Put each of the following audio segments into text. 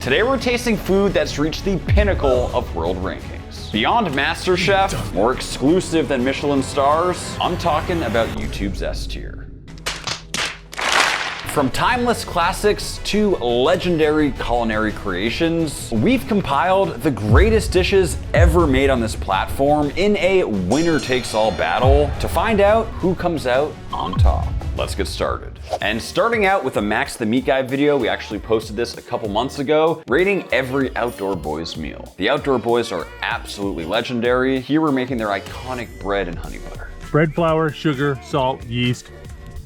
Today we're tasting food that's reached the pinnacle of world rankings. Beyond MasterChef, more exclusive than Michelin stars, I'm talking about YouTube's S tier. From timeless classics to legendary culinary creations, we've compiled the greatest dishes ever made on this platform in a winner-takes-all battle to find out who comes out on top. Let's get started. And starting out with a Max the Meat Guy video, we actually posted this a couple months ago, rating every Outdoor Boys meal. The Outdoor Boys are absolutely legendary. Here we're making their iconic bread and honey butter. Bread flour, sugar, salt, yeast,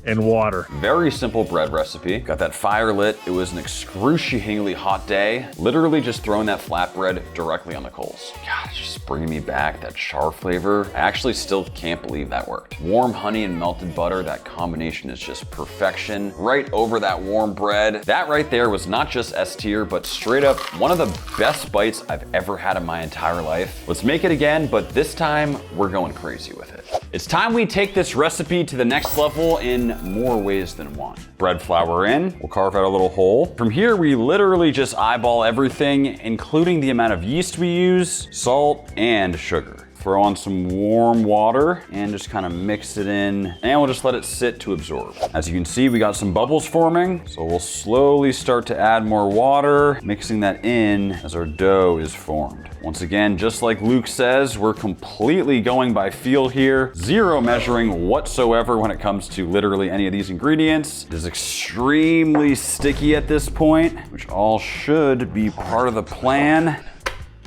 and water. Very simple bread recipe. Got that fire lit. It was an excruciatingly hot day. Literally just throwing that flatbread directly on the coals. God, it's just bringing me back that char flavor. I actually still can't believe that worked. Warm honey and melted butter, that combination is just perfection. Right over that warm bread. That right there was not just S tier, but straight up one of the best bites I've ever had in my entire life. Let's make it again, but this time we're going crazy with it. It's time we take this recipe to the next level in more ways than one. Bread flour in, we'll carve out a little hole. From here, we literally just eyeball everything, including the amount of yeast we use, salt, and sugar. Throw on some warm water and just kind of mix it in, and we'll just let it sit to absorb. As you can see, we got some bubbles forming, so we'll slowly start to add more water, mixing that in as our dough is formed. Once again, just like Luke says, we're completely going by feel here. Zero measuring whatsoever when it comes to literally any of these ingredients. It is extremely sticky at this point, which all should be part of the plan.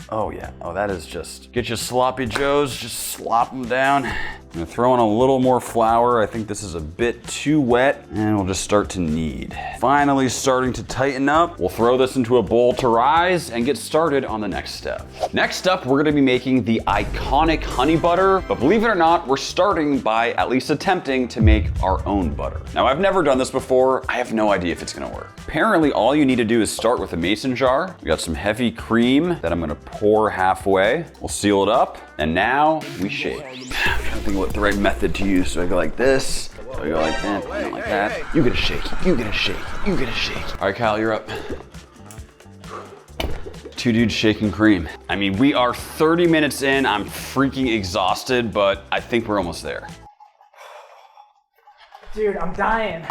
Oh yeah, oh that is just, get your sloppy joes, just slop them down. I'm gonna throw in a little more flour. I think this is a bit too wet, and we'll just start to knead. Finally starting to tighten up. We'll throw this into a bowl to rise and get started on the next step. Next up, we're gonna be making the iconic honey butter, but believe it or not, we're starting by at least attempting to make our own butter. Now I've never done this before. I have no idea if it's gonna work. Apparently all you need to do is start with a mason jar. We got some heavy cream that I'm gonna pour halfway. We'll seal it up, and now we shake. I'm trying to think what the right method to use. So I go like this, so I go like that, I go like that. You get a shake, you get a shake, you get a shake. All right, Kyle, you're up. Two dudes shaking cream. I mean, we are 30 minutes in. I'm freaking exhausted, but I think we're almost there. Dude, I'm dying.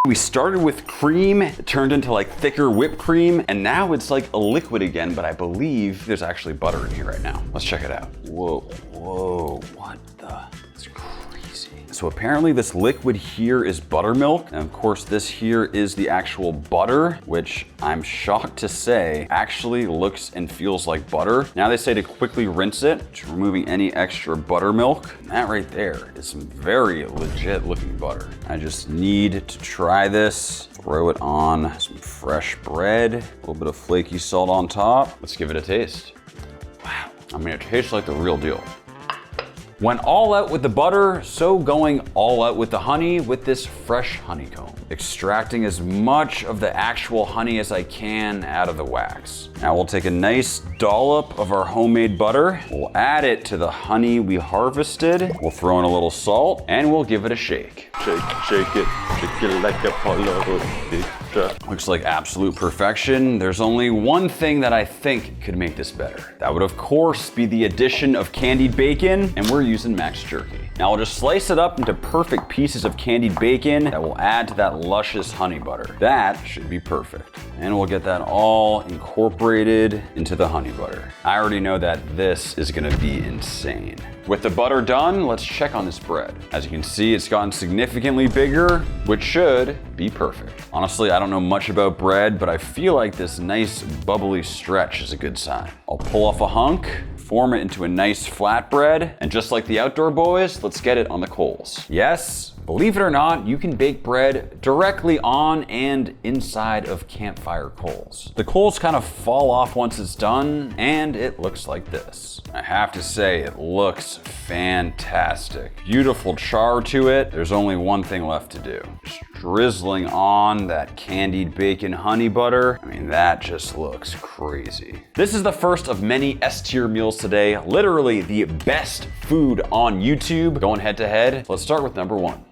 We started with cream, it turned into like thicker whipped cream, and now it's like a liquid again, but I believe there's actually butter in here right now. Let's check it out. Whoa, whoa, what the? It's crazy. So apparently this liquid here is buttermilk, and of course this here is the actual butter, which I'm shocked to say actually looks and feels like butter. Now they say to quickly rinse it, just removing any extra buttermilk. And that right there is some very legit looking butter. I just need to try this, throw it on some fresh bread, a little bit of flaky salt on top. Let's give it a taste. Wow, I mean, it tastes like the real deal. Went all out with the butter, so going all out with the honey with this fresh honeycomb. Extracting as much of the actual honey as I can out of the wax. Now we'll take a nice dollop of our homemade butter. We'll add it to the honey we harvested. We'll throw in a little salt, and we'll give it a shake. Shake it like a polo. Looks like absolute perfection. There's only one thing that I think could make this better. That would of course be the addition of candied bacon, and we're using Max jerky. Now I'll just slice it up into perfect pieces of candied bacon that will add to that luscious honey butter. That should be perfect. And we'll get that all incorporated into the honey butter. I already know that this is gonna be insane. With the butter done, let's check on this bread. As you can see, it's gotten significantly bigger, which should be perfect. Honestly, I don't know much about bread, but I feel like this nice bubbly stretch is a good sign. I'll pull off a hunk, form it into a nice flatbread, and just like the Outdoor Boys, let's get it on the coals. Yes, believe it or not, you can bake bread directly on and inside of campfire coals. The coals kind of fall off once it's done, and it looks like this. I have to say, it looks fantastic. Beautiful char to it. There's only one thing left to do. Just drizzling on that candied bacon honey butter. I mean, that just looks crazy. This is the first of many S tier meals today. Literally the best food on YouTube. Going head to head. Let's start with number one.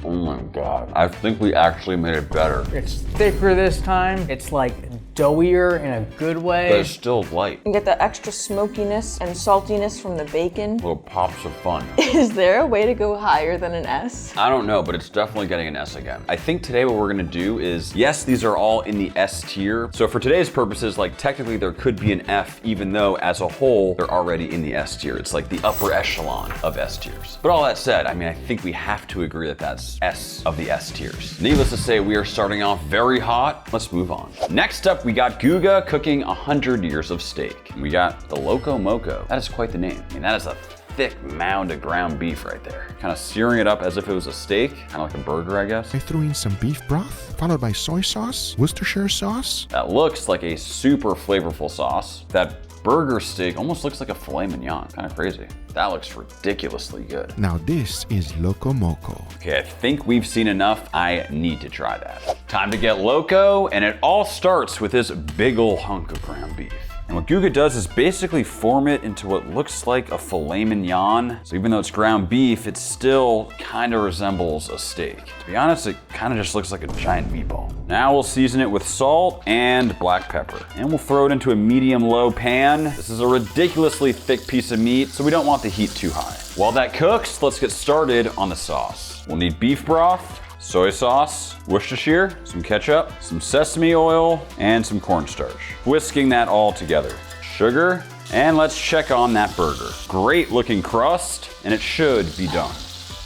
Oh my God. I think we actually made it better. It's thicker this time. It's like doughier in a good way. But it's still light. You get the extra smokiness and saltiness from the bacon. Little pops of fun. Is there a way to go higher than an S? I don't know, but it's definitely getting an S again. I think today what we're gonna do is, yes, these are all in the S tier. So for today's purposes, like technically there could be an F, even though as a whole, they're already in the S tier. It's like the upper echelon of S tiers. But all that said, I mean, I think we have to agree that that's S of the S tiers. Needless to say, we are starting off very hot. Let's move on. Next up, we got Guga cooking 100 years of steak. We got the Loco Moco. That is quite the name. I mean, that is a thick mound of ground beef right there. Kind of searing it up as if it was a steak, kind of like a burger, I guess. I threw in some beef broth, followed by soy sauce, Worcestershire sauce. That looks like a super flavorful sauce. That burger steak almost looks like a filet mignon. Kind of crazy. That looks ridiculously good. Now this is Loco Moco. Okay, I think we've seen enough. I need to try that. Time to get Loco, and it all starts with this big ol' hunk of ground beef. And what Guga does is basically form it into what looks like a filet mignon. So even though it's ground beef, it still kind of resembles a steak. To be honest, it kind of just looks like a giant meatball. Now we'll season it with salt and black pepper. And we'll throw it into a medium-low pan. This is a ridiculously thick piece of meat, so we don't want the heat too high. While that cooks, let's get started on the sauce. We'll need beef broth, soy sauce, Worcestershire, some ketchup, some sesame oil, and some cornstarch. Whisking that all together. Sugar, and let's check on that burger. Great looking crust, and it should be done.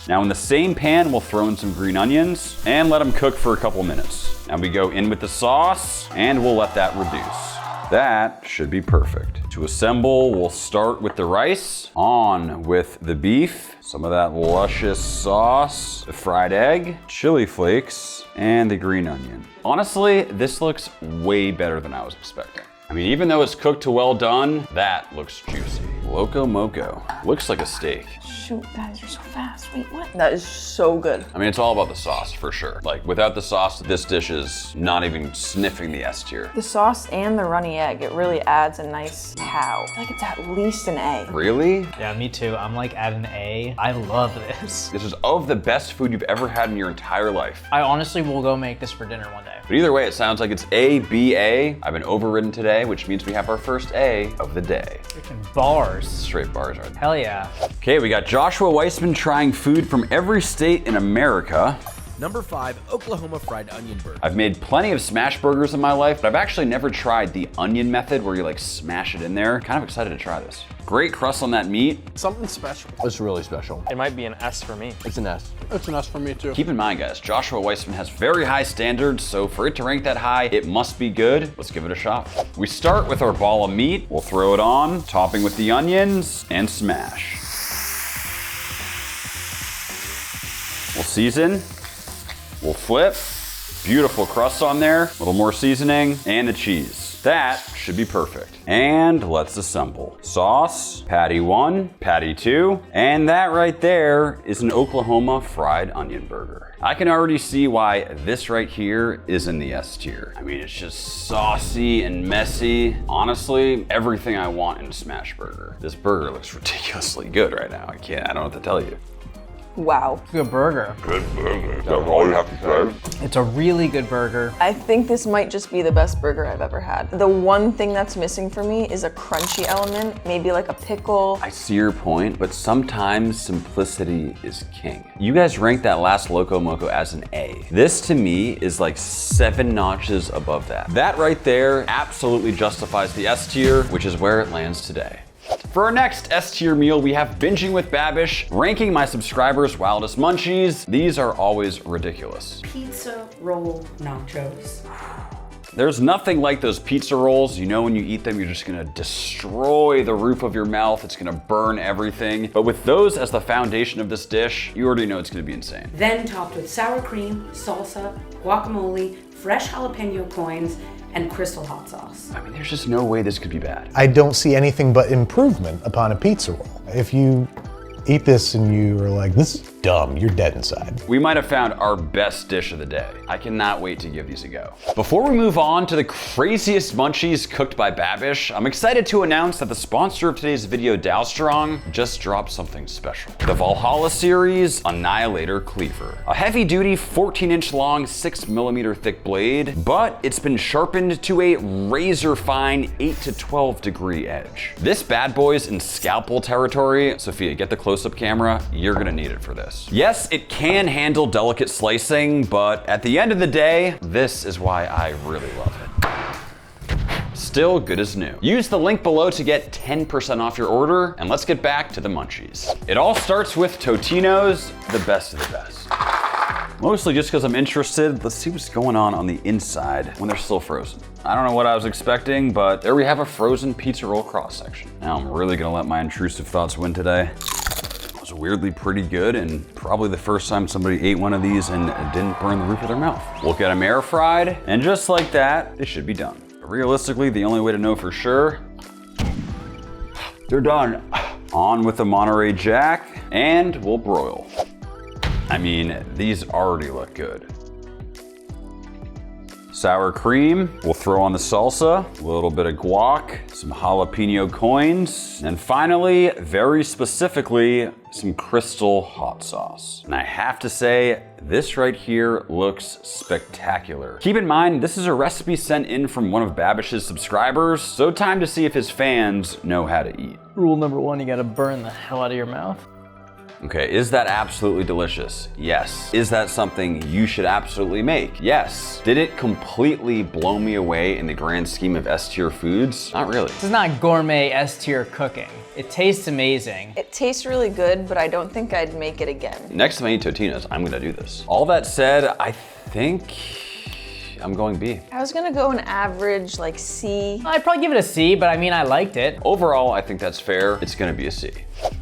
Now in the same pan, we'll throw in some green onions and let them cook for a couple minutes. Now we go in with the sauce, and we'll let that reduce. That should be perfect. To assemble, we'll start with the rice, on with the beef, some of that luscious sauce, the fried egg, chili flakes, and the green onion. Honestly, this looks way better than I was expecting. I mean, even though it's cooked to well done, that looks juicy. Loco Moco. Looks like a steak. Shoot, guys, you're so fast. Wait, what? That is so good. I mean, it's all about the sauce for sure. Like, without the sauce, this dish is not even sniffing the S tier. The sauce and the runny egg, it really adds a nice pow. I feel like it's at least an A. Really? Yeah, me too. I'm like at an A. I love this. This is of the best food you've ever had in your entire life. I honestly will go make this for dinner one day. But either way, it sounds like it's A, B, A. I've been overridden today, which means we have our first A of the day. Freaking bars. Straight bars right there. Hell yeah. Okay, we got Joshua Weissman trying food from every state in America. Number 5, Oklahoma fried onion burger. I've made plenty of smash burgers in my life, but I've actually never tried the onion method where you like smash it in there. Kind of excited to try this. Great crust on that meat. Something special. It's really special. It might be an S for me. It's an S. It's an S for me too. Keep in mind, guys, Joshua Weissman has very high standards, so for it to rank that high, it must be good. Let's give it a shot. We start with our ball of meat. We'll throw it on, topping with the onions, and smash. We'll season. We'll flip. Beautiful crust on there. A little more seasoning, and the cheese. That should be perfect. And let's assemble. Sauce, patty 1, patty 2, and that right there is an Oklahoma fried onion burger. I can already see why this right here is in the S tier. I mean, it's just saucy and messy. Honestly, everything I want in a smash burger. This burger looks ridiculously good right now. I don't know what to tell you. Wow. Good burger. Good burger. That's all you have to say. It's a really good burger. I think this might just be the best burger I've ever had. The one thing that's missing for me is a crunchy element, maybe like a pickle. I see your point, but sometimes simplicity is king. You guys ranked that last Loco Moco as an A. This to me is like 7 notches above that. That right there absolutely justifies the S tier, which is where it lands today. For our next S tier meal, we have Binging with Babish, ranking my subscribers' wildest munchies. These are always ridiculous. Pizza roll nachos. There's nothing like those pizza rolls. You know when you eat them, you're just gonna destroy the roof of your mouth. It's gonna burn everything. But with those as the foundation of this dish, you already know it's gonna be insane. Then topped with sour cream, salsa, guacamole, fresh jalapeno coins, and crystal hot sauce. I mean, there's just no way this could be bad. I don't see anything but improvement upon a pizza roll. If you eat this and you are like, this is dumb. You're dead inside. We might have found our best dish of the day. I cannot wait to give these a go. Before we move on to the craziest munchies cooked by Babish, I'm excited to announce that the sponsor of today's video, Dowstrong, just dropped something special. The Valhalla series Annihilator Cleaver. A heavy-duty 14-inch long, 6mm thick blade, but it's been sharpened to a razor-fine 8 to 12 degree edge. This bad boy's in scalpel territory. Sophia, get the close-up camera. You're gonna need it for this. Yes, it can handle delicate slicing, but at the end of the day, this is why I really love it. Still good as new. Use the link below to get 10% off your order, and let's get back to the munchies. It all starts with Totino's, the best of the best. Mostly just because I'm interested. Let's see what's going on the inside when they're still frozen. I don't know what I was expecting, but there we have a frozen pizza roll cross section. Now I'm really gonna let my intrusive thoughts win today. It was weirdly pretty good, and probably the first time somebody ate one of these and it didn't burn the roof of their mouth. We'll get them air fried, and just like that, it should be done. But realistically, the only way to know for sure, they're done. On with the Monterey Jack, and we'll broil. I mean, these already look good. Sour cream, we'll throw on the salsa, a little bit of guac, some jalapeno coins, and finally, very specifically, some crystal hot sauce. And I have to say, this right here looks spectacular. Keep in mind, this is a recipe sent in from one of Babish's subscribers, so time to see if his fans know how to eat. Rule number one, you gotta burn the hell out of your mouth. Okay, is that absolutely delicious? Yes. Is that something you should absolutely make? Yes. Did it completely blow me away in the grand scheme of S-tier foods? Not really. This is not gourmet S-tier cooking. It tastes amazing. It tastes really good, but I don't think I'd make it again. Next time I eat Totino's, I'm gonna do this. All that said, I think I'm going B. I was gonna go an average, like C. I'd probably give it a C, but I mean, I liked it. Overall, I think that's fair. It's gonna be a C.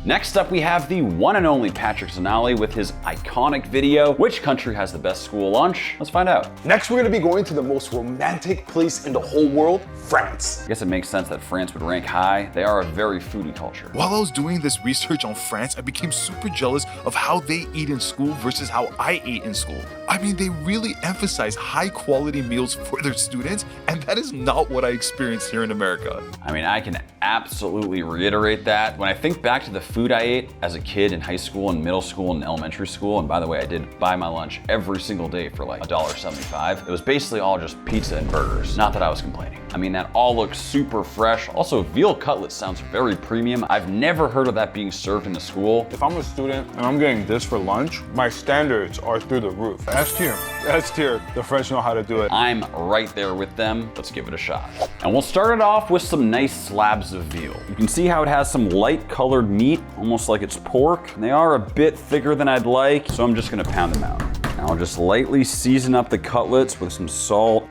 Next up, we have the one and only Patrick Zanali with his iconic video, Which Country Has the Best School Lunch? Let's find out. Next, we're gonna be going to the most romantic place in the whole world, France. I guess it makes sense that France would rank high. They are a very foodie culture. While I was doing this research on France, I became super jealous of how they eat in school versus how I ate in school. I mean, they really emphasize high quality meals for their students, and that is not what I experienced here in America. I mean, I can absolutely reiterate that. When I think back to the food I ate as a kid in high school and middle school and elementary school, and by the way, I did buy my lunch every single day for like $1.75. It was basically all just pizza and burgers. Not that I was complaining. I mean, that all looks super fresh. Also, veal cutlets sounds very premium. I've never heard of that being served in the school. If I'm a student and I'm getting this for lunch, my standards are through the roof. S tier. S tier. The French know how to do it. I'm right there with them. Let's give it a shot. And we'll start it off with some nice slabs of veal. You can see how it has some light colored meat, almost like it's pork. They are a bit thicker than I'd like, so I'm just gonna pound them out. Now I'll just lightly season up the cutlets with some salt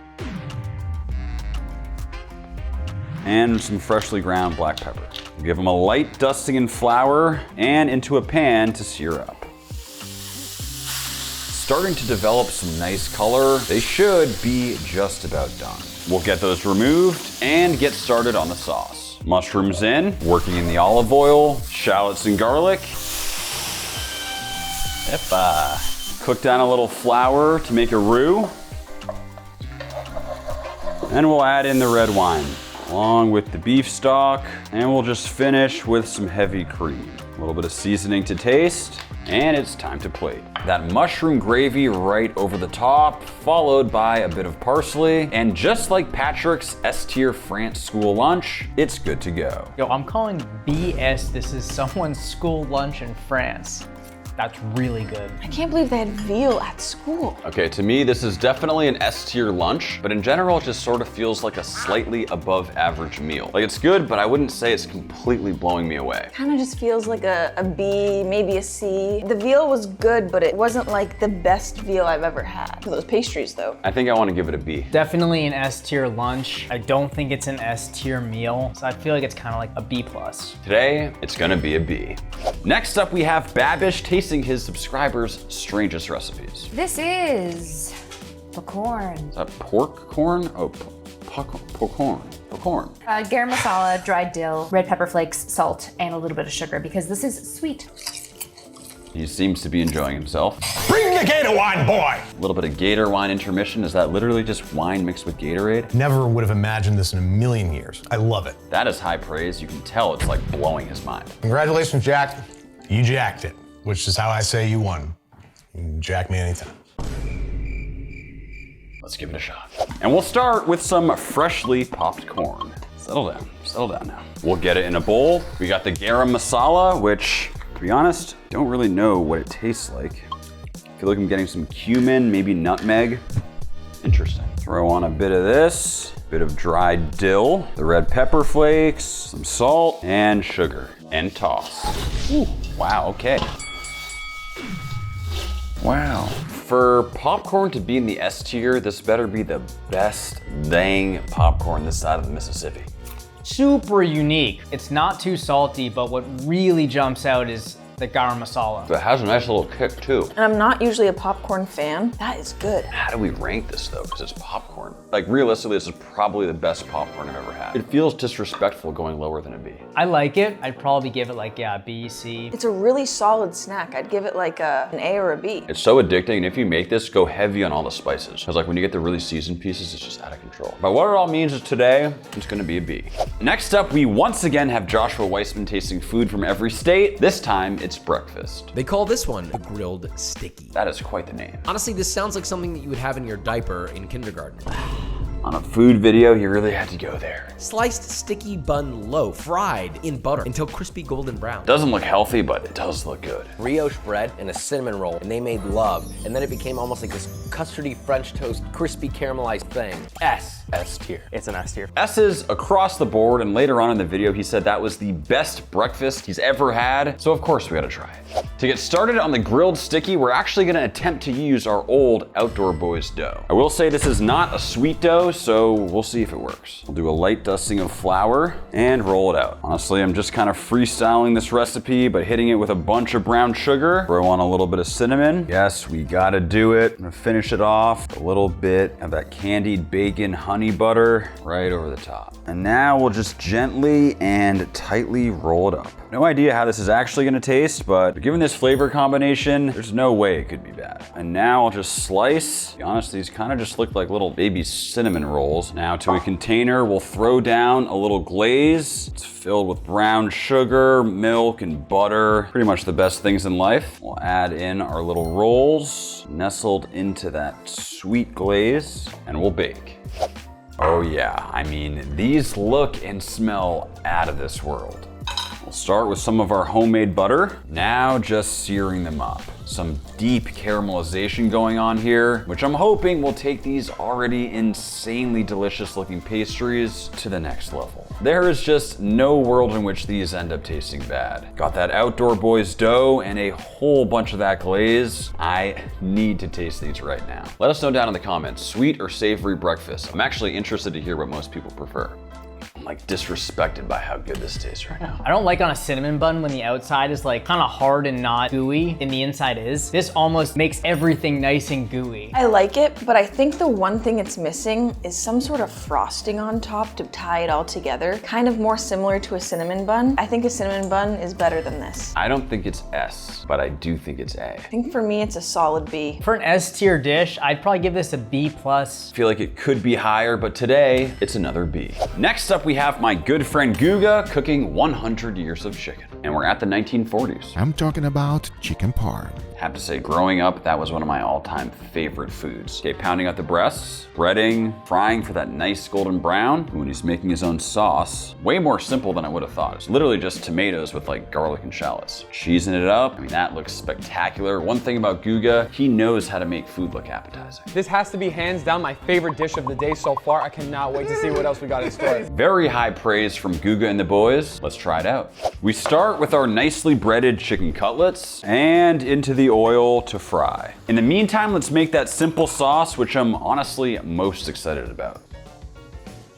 and some freshly ground black pepper. Give them a light dusting in flour and into a pan to sear up. Starting to develop some nice color. They should be just about done. We'll get those removed and get started on the sauce. Mushrooms in, working in the olive oil, shallots and garlic. Cook down a little flour to make a roux. And we'll add in the red wine, along with the beef stock, and we'll just finish with some heavy cream. A little bit of seasoning to taste, and it's time to plate. That mushroom gravy right over the top, followed by a bit of parsley, and just like Patrick's S-tier France school lunch, it's good to go. Yo, I'm calling BS this is someone's school lunch in France. That's really good. I can't believe they had veal at school. Okay, to me, this is definitely an S-tier lunch, but in general, it just sort of feels like a slightly above average meal. Like, it's good, but I wouldn't say it's completely blowing me away. Kind of just feels like a B, maybe a C. The veal was good, but it wasn't like the best veal I've ever had. Those pastries though. I think I want to give it a B. Definitely an S-tier lunch. I don't think it's an S-tier meal, so I feel like it's kind of like a B+. Today, it's gonna be a B. Next up, we have Babish tasting his subscribers' strangest recipes. This is pecorn. Is that pork corn? Oh, pecorn. Garam masala, dried dill, red pepper flakes, salt, and a little bit of sugar because this is sweet. He seems to be enjoying himself. Bring the Gator wine, boy! A little bit of Gator wine intermission. Is that literally just wine mixed with Gatorade? Never would have imagined this in a million years. I love it. That is high praise. You can tell it's like blowing his mind. Congratulations, Jack. You jacked it, which is how I say you won. You can jack me anytime. Let's give it a shot. And we'll start with some freshly popped corn. Settle down now. We'll get it in a bowl. We got the Garam Masala, which, to be honest, don't really know what it tastes like. I feel like I'm getting some cumin, maybe nutmeg. Interesting. Throw on a bit of this, bit of dried dill, the red pepper flakes, some salt, and sugar, and toss. Ooh, wow, okay. Wow. For popcorn to be in the S tier, this better be the best dang popcorn this side of the Mississippi. Super unique. It's not too salty, but what really jumps out is the garam masala. But it has a nice little kick too. And I'm not usually a popcorn fan. That is good. How do we rank this though? Because it's popcorn. Like realistically, this is probably the best popcorn I've ever had. It feels disrespectful going lower than a B. I like it. I'd probably give it like, yeah, B, C. It's a really solid snack. I'd give it like an A or a B. It's so addicting, and if you make this, go heavy on all the spices. Because like when you get the really seasoned pieces, it's just out of control. But what it all means is today, it's gonna be a B. Next up, we once again have Joshua Weissman tasting food from every state. This time, it's breakfast. They call this one the grilled sticky. That is quite the name. Honestly, this sounds like something that you would have in your diaper in kindergarten. On a food video, he really had to go there. Sliced sticky bun loaf, fried in butter until crispy golden brown. Doesn't look healthy, but it does look good. Brioche bread and a cinnamon roll, and they made love, and then it became almost like this custardy French toast, crispy caramelized thing. S tier. It's an S tier. S's across the board, and later on in the video, he said that was the best breakfast he's ever had, so of course we gotta try it. To get started on the grilled sticky, we're actually gonna attempt to use our old Outdoor Boys dough. I will say this is not a sweet dough, so we'll see if it works. We'll do a light dusting of flour and roll it out. Honestly, I'm just kind of freestyling this recipe, but hitting it with a bunch of brown sugar. Throw on a little bit of cinnamon. Yes, we gotta do it. I'm gonna finish it off with a little bit of that candied bacon honey butter right over the top. And now we'll just gently and tightly roll it up. No idea how this is actually gonna taste, but given this flavor combination, there's no way it could be bad. And now I'll just slice. To be honest, these kind of just look like little baby cinnamon rolls. Now to a container, we'll throw down a little glaze. It's filled with brown sugar, milk, and butter. Pretty much the best things in life. We'll add in our little rolls, nestled into that sweet glaze, and we'll bake. Oh yeah, I mean, these look and smell out of this world. We'll start with some of our homemade butter. Now just searing them up. Some deep caramelization going on here, which I'm hoping will take these already insanely delicious looking pastries to the next level. There is just no world in which these end up tasting bad. Got that Outdoor Boys dough and a whole bunch of that glaze. I need to taste these right now. Let us know down in the comments, sweet or savory breakfast. I'm actually interested to hear what most people prefer. I'm like disrespected by how good this tastes right now. I don't like on a cinnamon bun when the outside is like kind of hard and not gooey and the inside is. This almost makes everything nice and gooey. I like it, but I think the one thing it's missing is some sort of frosting on top to tie it all together. Kind of more similar to a cinnamon bun. I think a cinnamon bun is better than this. I don't think it's S, but I do think it's A. I think for me, it's a solid B. For an S tier dish, I'd probably give this a B+. I feel like it could be higher, but today it's another B. Next up, we have my good friend Guga cooking 100 years of chicken. And we're at the 1940s. I'm talking about chicken parm. Have to say, growing up, that was one of my all-time favorite foods. Okay, pounding out the breasts, breading, frying for that nice golden brown. When he's making his own sauce, way more simple than I would have thought. It's literally just tomatoes with like garlic and shallots. Cheesing it up, I mean, that looks spectacular. One thing about Guga, he knows how to make food look appetizing. This has to be hands down my favorite dish of the day so far. I cannot wait to see what else we got in store. Very high praise from Guga and the boys. Let's try it out. We start with our nicely breaded chicken cutlets and into the oil to fry. In the meantime, let's make that simple sauce, which I'm honestly most excited about.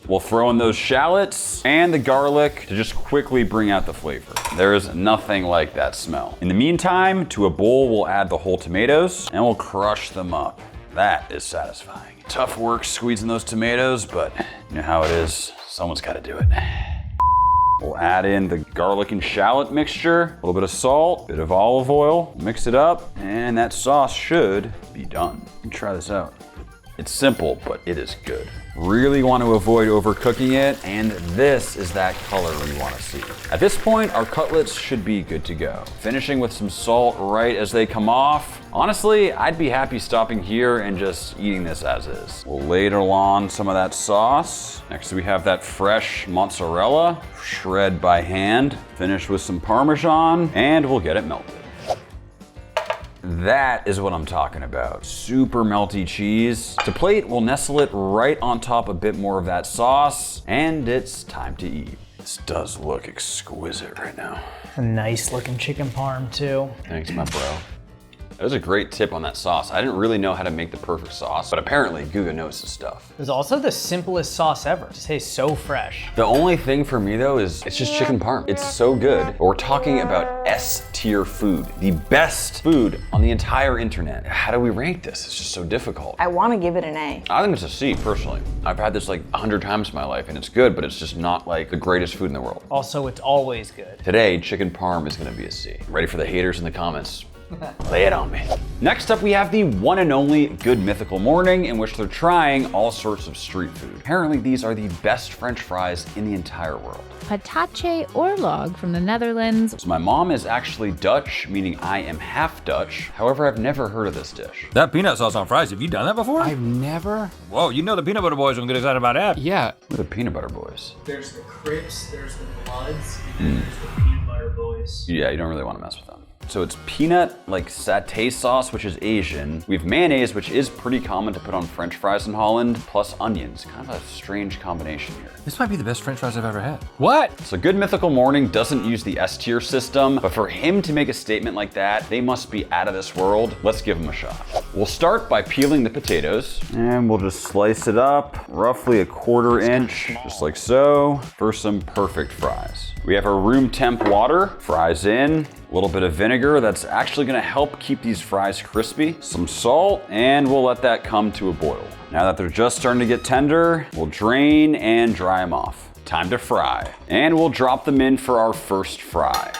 We'll throw in those shallots and the garlic to just quickly bring out the flavor. There is nothing like that smell. In the meantime, to a bowl, we'll add the whole tomatoes and we'll crush them up. That is satisfying. Tough work squeezing those tomatoes, but you know how it is. Someone's got to do it. We'll add in the garlic and shallot mixture, a little bit of salt, bit of olive oil, mix it up, and that sauce should be done. Let me try this out. It's simple, but it is good. Really want to avoid overcooking it, and this is that color we want to see. At this point, our cutlets should be good to go. Finishing with some salt right as they come off. Honestly, I'd be happy stopping here and just eating this as is. We'll ladle on some of that sauce. Next we have that fresh mozzarella, shred by hand. Finish with some Parmesan, and we'll get it melted. That is what I'm talking about. Super melty cheese. To plate, we'll nestle it right on top a bit more of that sauce, and it's time to eat. This does look exquisite right now. A nice looking chicken parm too. Thanks, my bro. That was a great tip on that sauce. I didn't really know how to make the perfect sauce, but apparently Guga knows his stuff. It was also the simplest sauce ever. It tastes so fresh. The only thing for me though is it's just chicken parm. It's so good. But we're talking about S-tier food, the best food on the entire internet. How do we rank this? It's just so difficult. I want to give it an A. I think it's a C personally. I've had this like 100 times in my life and it's good, but it's just not like the greatest food in the world. Also, it's always good. Today, chicken parm is gonna be a C. Ready for the haters in the comments? Lay it on me. Next up, we have the one and only Good Mythical Morning, in which they're trying all sorts of street food. Apparently, these are the best French fries in the entire world. Patatje oorlog from the Netherlands. So my mom is actually Dutch, meaning I am half Dutch. However, I've never heard of this dish. That peanut sauce on fries, have you done that before? I've never. Whoa, you know the peanut butter boys don't get excited about that. Yeah. Who are the peanut butter boys? There's the Crips, there's the Bloods, and there's the peanut butter boys. Yeah, you don't really want to mess with them. So it's peanut like satay sauce, which is Asian. We have mayonnaise, which is pretty common to put on French fries in Holland, plus onions. Kind of a strange combination here. This might be the best French fries I've ever had. What? So Good Mythical Morning doesn't use the S-tier system, but for him to make a statement like that, they must be out of this world. Let's give him a shot. We'll start by peeling the potatoes, and we'll just slice it up, roughly a 1/4 inch, just like so, for some perfect fries. We have our room temp water, fries in, a little bit of vinegar that's actually gonna help keep these fries crispy, some salt, and we'll let that come to a boil. Now that they're just starting to get tender, we'll drain and dry them off. Time to fry. And we'll drop them in for our first fry.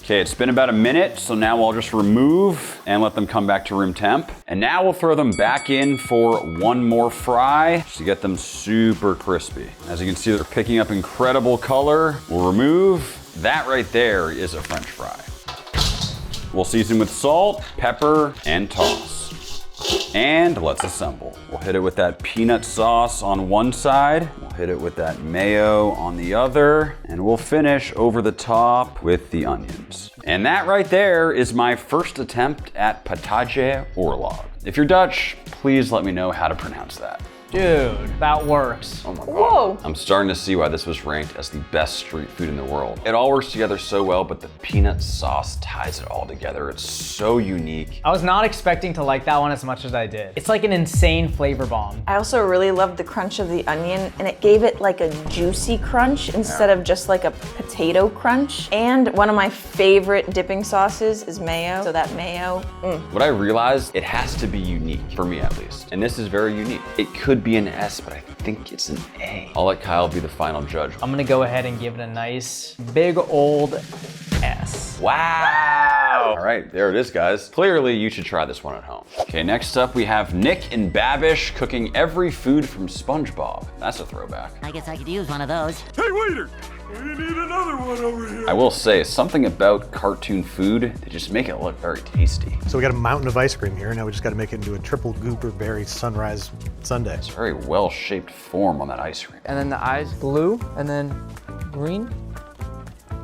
Okay, it's been about a minute, so now I'll just remove and let them come back to room temp. And now we'll throw them back in for one more fry just to get them super crispy. As you can see, they're picking up incredible color. We'll remove. That right there is a French fry. We'll season with salt, pepper, and toss. And let's assemble. We'll hit it with that peanut sauce on one side. We'll hit it with that mayo on the other. And we'll finish over the top with the onions. And that right there is my first attempt at patatje oorlog. If you're Dutch, please let me know how to pronounce that. Dude, that works. Oh my God. Whoa. I'm starting to see why this was ranked as the best street food in the world. It all works together so well, but the peanut sauce ties it all together. It's so unique. I was not expecting to like that one as much as I did. It's like an insane flavor bomb. I also really loved the crunch of the onion, and it gave it like a juicy crunch instead of just like a potato crunch. And one of my favorite dipping sauces is mayo, so that mayo, What I realized, it has to be unique, for me at least. And this is very unique. It could be an S, but I think it's an A. I'll let Kyle be the final judge. I'm gonna go ahead and give it a nice big old S. Wow! All right, there it is, guys. Clearly, you should try this one at home. Okay, next up, we have Nick and Babish cooking every food from Spongebob. That's a throwback. I guess I could use one of those. Hey, waiter! We need another one over here. I will say, something about cartoon food, they just make it look very tasty. So we got a mountain of ice cream here. Now we just got to make it into a triple goober berry sunrise sundae. It's a very well-shaped form on that ice cream. And then the eyes blue, and then green,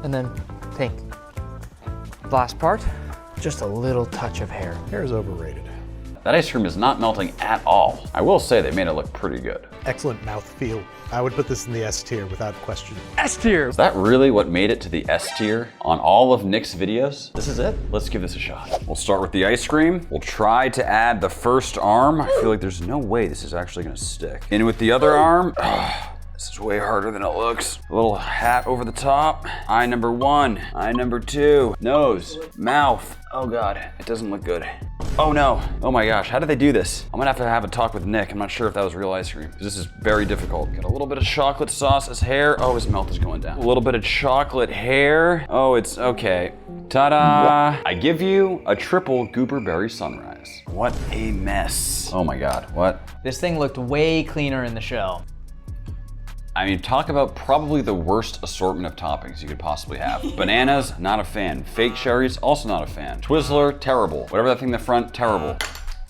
and then pink. Last part, just a little touch of hair. Hair is overrated. That ice cream is not melting at all. I will say they made it look pretty good. Excellent mouthfeel. I would put this in the S tier without question. S tier! Is that really what made it to the S tier on all of Nick's videos? This is it? Let's give this a shot. We'll start with the ice cream. We'll try to add the first arm. I feel like there's no way this is actually gonna stick. In with the other arm. This is way harder than it looks. A little hat over the top. Eye number 1, eye number 2, nose, mouth. Oh God, it doesn't look good. Oh no, oh my gosh, how did they do this? I'm gonna have a talk with Nick. I'm not sure if that was real ice cream. This is very difficult. Got a little bit of chocolate sauce as hair. Oh, his mouth is going down. A little bit of chocolate hair. Oh, it's okay. Ta-da! I give you a triple gooberberry sunrise. What a mess. Oh my God, what? This thing looked way cleaner in the show. I mean, talk about probably the worst assortment of toppings you could possibly have. Bananas, not a fan. Fake cherries, also not a fan. Twizzler, terrible. Whatever that thing in the front, terrible.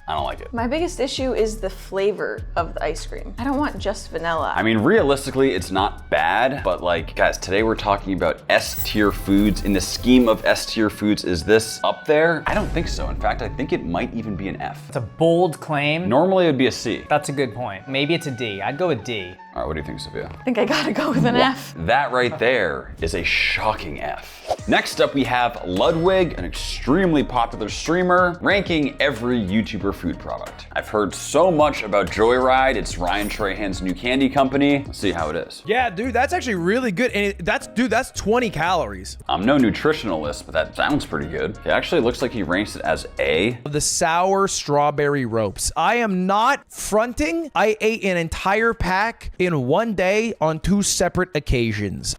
I don't like it. My biggest issue is the flavor of the ice cream. I don't want just vanilla. I mean, realistically, it's not bad, but like, guys, today we're talking about S-tier foods. In the scheme of S-tier foods, is this up there? I don't think so. In fact, I think it might even be an F. It's a bold claim. Normally it would be a C. That's a good point. Maybe it's a D. I'd go with D. All right, what do you think, Sophia? I think I gotta go with an F. That right there is a shocking F. Next up, we have Ludwig, an extremely popular streamer, ranking every YouTuber food product. I've heard so much about Joyride. It's Ryan Trahan's new candy company. Let's see how it is. Yeah, dude, that's actually really good. And that's 20 calories. I'm no nutritionalist, but that sounds pretty good. It actually looks like he ranks it as A. The sour strawberry ropes. I am not fronting. I ate an entire pack in one day on 2 separate occasions.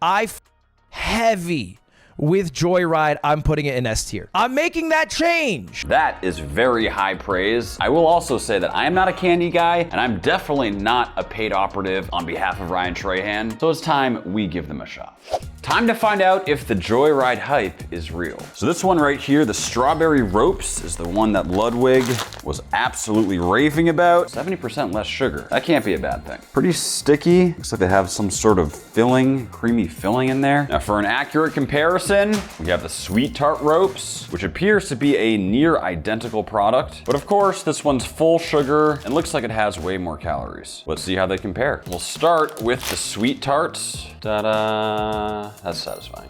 Heavy with Joyride. I'm putting it in S tier. I'm making that change. That is very high praise. I will also say that I am not a candy guy, and I'm definitely not a paid operative on behalf of Ryan Trahan, so it's time we give them a shot. Time to find out if the Joyride hype is real. So this one right here, the strawberry ropes, is the one that Ludwig was absolutely raving about. 70% less sugar. That can't be a bad thing. Pretty sticky. Looks like they have some sort of filling, creamy filling in there. Now for an accurate comparison, we have the sweet tart ropes, which appears to be a near identical product. But of course, this one's full sugar and looks like it has way more calories. Let's see how they compare. We'll start with the sweet tarts. Ta-da! That's satisfying.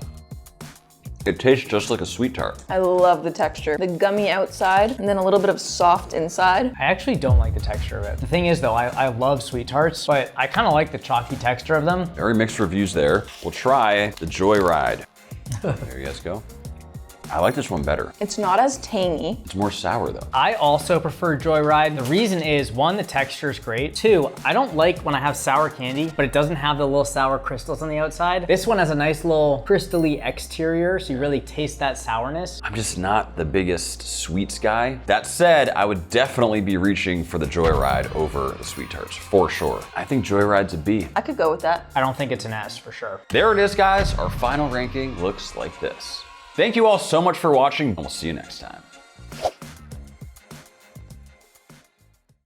It tastes just like a sweet tart. I love the texture. The gummy outside and then a little bit of soft inside. I actually don't like the texture of it. The thing is though, I love sweet tarts, but I kind of like the chalky texture of them. Very mixed reviews there. We'll try the Joyride. There you guys go. I like this one better. It's not as tangy. It's more sour though. I also prefer Joyride. The reason is, 1, the texture is great. 2, I don't like when I have sour candy, but it doesn't have the little sour crystals on the outside. This one has a nice little crystally exterior, so you really taste that sourness. I'm just not the biggest sweets guy. That said, I would definitely be reaching for the Joyride over the sweet tarts, for sure. I think Joyride's a B. I could go with that. I don't think it's an S for sure. There it is, guys. Our final ranking looks like this. Thank you all so much for watching, and we'll see you next time.